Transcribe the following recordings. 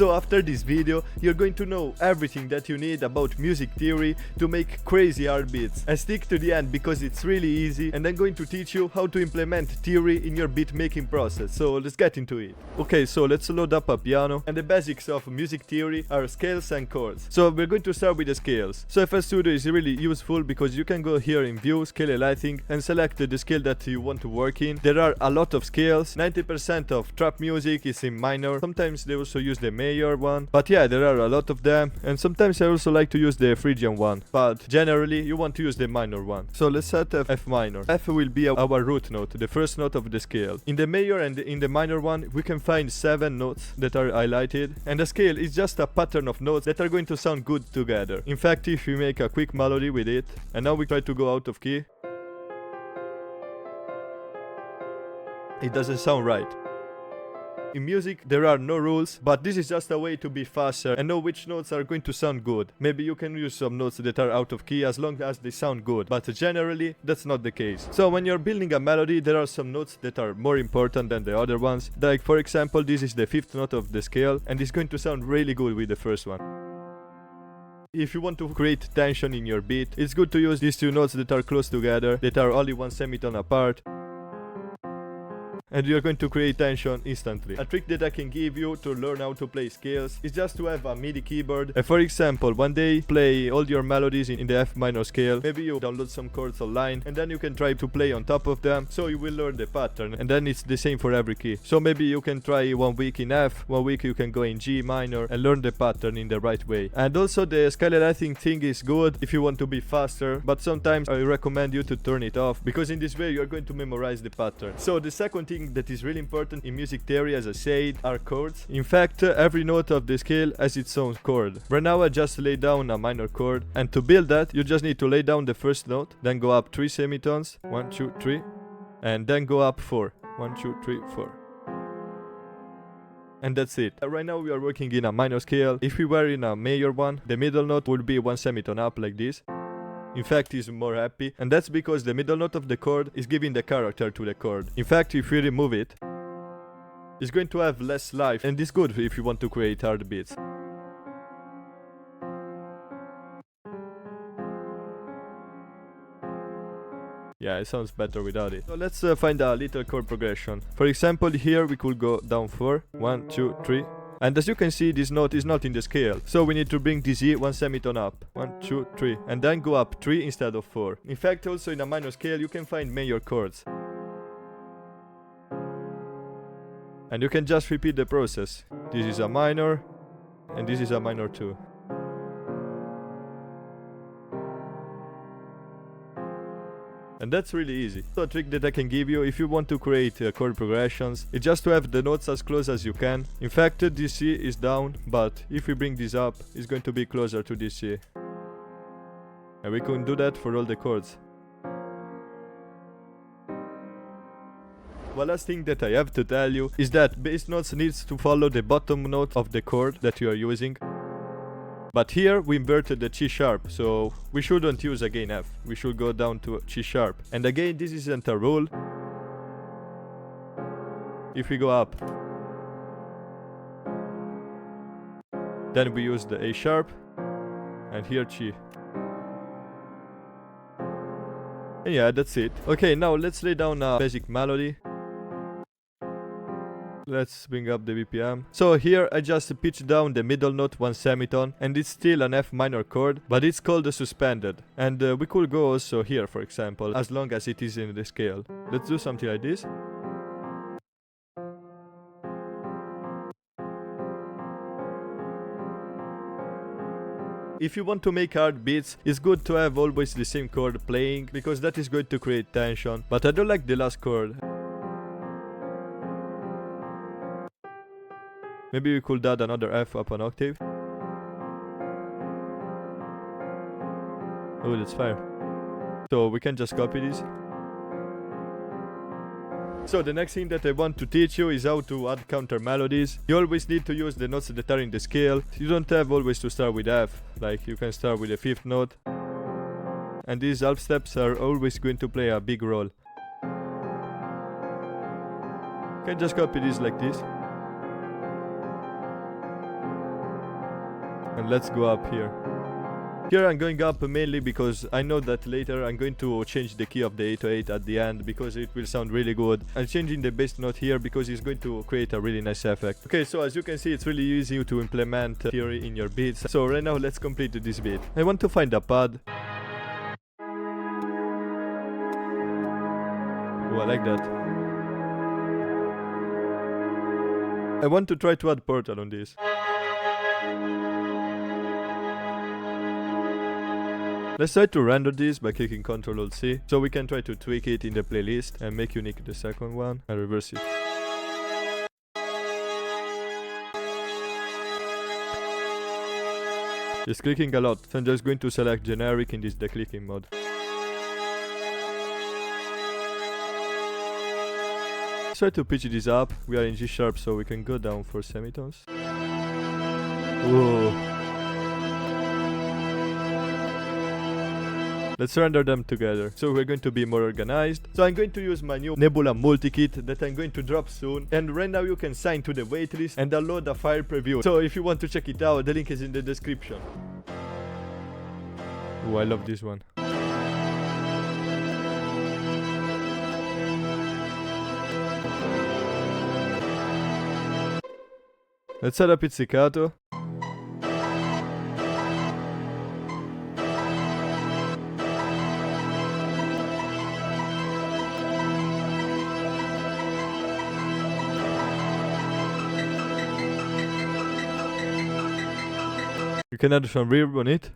So after this video, you're going to know everything that you need about music theory to make crazy hard beats. And stick to the end because it's really easy, and I'm going to teach you how to implement theory in your beat making process. So let's get into it. Okay, so let's load up a piano, and the basics of music theory are scales and chords. So we're going to start with the scales. So FL Studio is really useful because you can go here in view, scale and lighting, and select the scale that you want to work in. There are a lot of scales. 90% of trap music is in minor. Sometimes they also use the major one, but yeah, there are a lot of them, and sometimes I also like to use the Phrygian one, but generally you want to use the minor one. So let's set F minor. F will be our root note, the first note of the scale. In the major and in the minor one, we can find 7 notes that are highlighted, and the scale is just a pattern of notes that are going to sound good together. In fact, if we make a quick melody with it, and now we try to go out of key, it doesn't sound right. In music, there are no rules, but this is just a way to be faster and know which notes are going to sound good. Maybe you can use some notes that are out of key as long as they sound good, but generally, that's not the case. So when you're building a melody, there are some notes that are more important than the other ones. Like, for example, this is the 5th note of the scale, and it's going to sound really good with the first one. If you want to create tension in your beat, it's good to use these 2 notes that are close together, that are only 1 semitone apart, and you're going to create tension instantly. A trick that I can give you to learn how to play scales is just to have a MIDI keyboard. For example, one day play all your melodies in the F minor scale. Maybe you download some chords online, and then you can try to play on top of them, so you will learn the pattern, and then it's the same for every key. So maybe you can try 1 week in F, 1 week you can go in G minor and learn the pattern in the right way. And also the scale lighting thing is good if you want to be faster, but sometimes I recommend you to turn it off, because in this way you're going to memorize the pattern. So the second thing that is really important in music theory, as I said, are chords. In fact, every note of the scale has its own chord. Right now I just laid down a minor chord, and to build that you just need to lay down the first note, then go up 3 semitones, 1, 2, 3, and then go up 4, 1, 2, 3, 4. And that's it. Right now we are working in a minor scale. If we were in a major one, the middle note would be 1 semitone up like this. In fact, he's more happy, and that's because the middle note of the chord is giving the character to the chord. In fact, if we remove it, it's going to have less life, and it's good if you want to create hard beats. Yeah, it sounds better without it. So let's find a little chord progression. For example, here we could go down 4, 1, 2, 3. And as you can see, this note is not in the scale, so we need to bring this E 1 semitone up, 1, 2, 3, and then go up 3 instead of 4. In fact, also in a minor scale you can find major chords, and you can just repeat the process. This is a minor, and this is a minor too. And that's really easy. So a trick that I can give you if you want to create chord progressions is just to have the notes as close as you can. In fact, this C is down, but if we bring this up, it's going to be closer to this C. And we can do that for all the chords. One last thing that I have to tell you is that bass notes needs to follow the bottom note of the chord that you are using. But here we inverted the C sharp, so we shouldn't use again F. We should go down to C sharp. And again, this isn't a rule. If we go up, then we use the A sharp, and here C. And yeah, that's it. Okay, now let's lay down a basic melody. Let's bring up the BPM. So here I just pitch down the middle note 1 semitone, and it's still an F minor chord, but it's called a suspended. And we could go also here, for example, as long as it is in the scale. Let's do something like this. If you want to make hard beats, it's good to have always the same chord playing, because that is going to create tension. But I don't like the last chord. Maybe we could add another F up an octave. Oh, that's fire. So we can just copy this. So the next thing that I want to teach you is how to add counter melodies. You always need to use the notes that are in the scale. You don't have always to start with F. Like you can start with the 5th note. And these half steps are always going to play a big role. You can just copy this like this. And let's go up here. Here I'm going up mainly because I know that later I'm going to change the key of the 808 at the end because it will sound really good. I'm changing the bass note here because it's going to create a really nice effect. Okay, so as you can see, it's really easy to implement theory in your beats. So right now let's complete this beat. I want to find a pad. Oh, I like that. I want to try to add portal on this. Let's try to render this by clicking Ctrl-Alt-C, so we can try to tweak it in the playlist and make unique the second one and reverse it. It's clicking a lot, so I'm just going to select generic in this declicking mode. Let's try to pitch this up. We are in G sharp, so we can go down for semitones. Whoa. Let's render them together, so we're going to be more organized. So I'm going to use my new Nebula Multi Kit that I'm going to drop soon. And right now you can sign to the waitlist and download a file preview. So if you want to check it out, the link is in the description. Oh, I love this one. Let's set up pizzicato. You can add some reverb on it.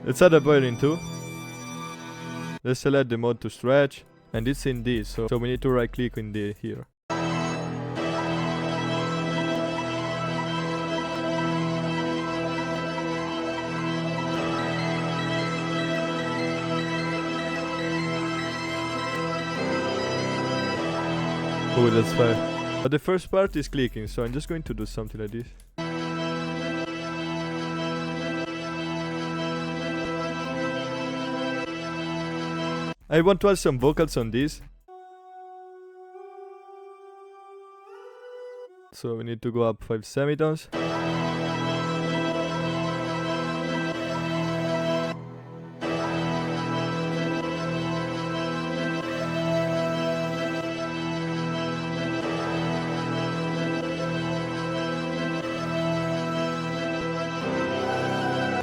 Let's add a violin too. Let's select the mode to stretch, and it's in this, so we need to right click in the here. Oh, that's fine. But the first part is clicking, so I'm just going to do something like this. I want to add some vocals on this. So we need to go up 5 semitones.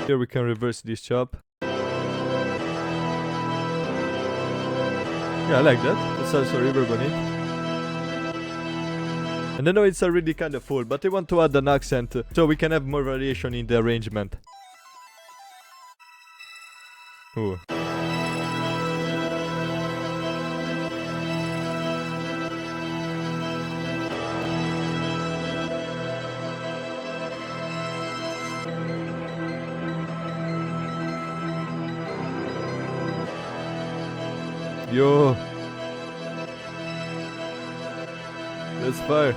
Here we can reverse this chop. Yeah, I like that. Let's also reverb on it. And I know it's already kind of full, but I want to add an accent so we can have more variation in the arrangement. Ooh. Yo, that's fire.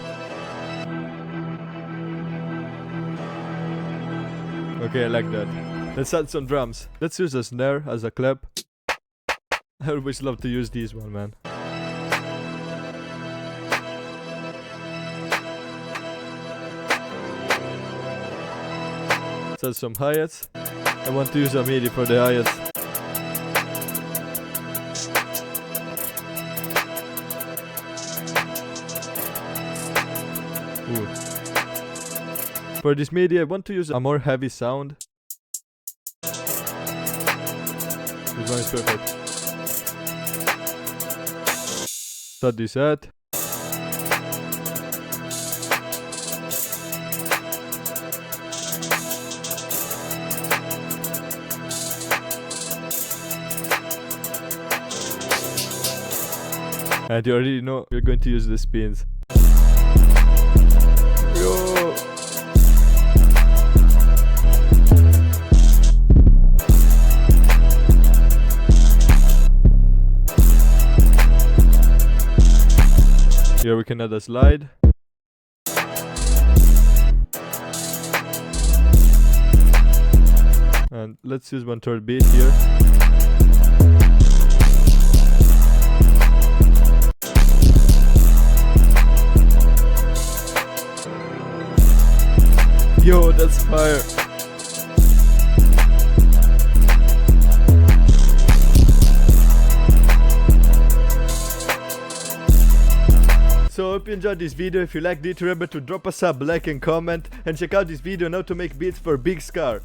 Okay, I like that. Let's add some drums. Let's use a snare as a clap. I always love to use this one, man. Let's add some hi-hats. I want to use a MIDI for the hi-hats. Ooh. For this MIDI, I want to use a more heavy sound. This one is perfect. Start this set. And you already know we're going to use the spins. Yo! Here we can add a slide. And let's use 1/3 beat here. that's fire. So hope you enjoyed this video. If you liked it, remember to drop a sub, like and comment, and check out this video on how to make beats for Big Scarr.